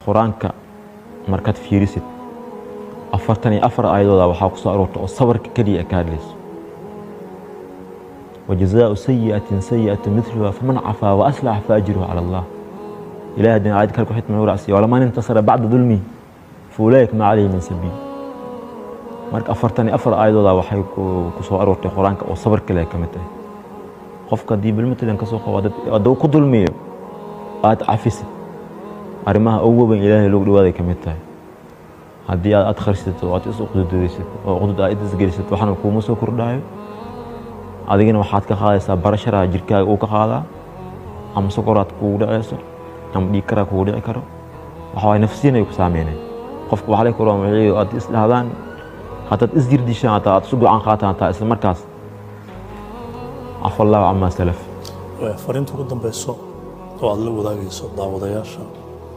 quraanka markaad fiirisid afartan iyo afar aayadooda waxaa ku soo aroortay oo sabarka kaliya ka hadlayso وجزاء سيئة سيئة مثلها فمن عفا وأصلح فأجره على الله إله دين عاد كلكم حيت من رأسي ولما انتصر بعد ظلمي فأولئك ما عليه من سبيل marka afartan afar aayadooda waxay ku soo aroortay quraanka oo sabar kale ka mid ah qofka diibil matalan ka soo qawaad adoo ku dulmiyo aad cafisid arimaha ugu weyn ilaahay loo dhawaaday ka mid tahay haddii aad akhrisato oo aad is uqdudaysid oo qudud aad isgelisid waxaan ku soo kordhayo adigina waxaad ka qaadaysaa barashada jirkaaga uu ka qaadaa ama sokoraad kugu dhacayso ama dhiig kara kugu dhici karo waxa way nafsiina ay ku saameeyeen qofku waxa la koro wixii aad is dhahdaan hadaad is jirdishaan aad soo go'aan qaataan isla markaas عفوا الله عما سلف فرنت ugu dambayso oo aad la wadaagayso daawadayaasha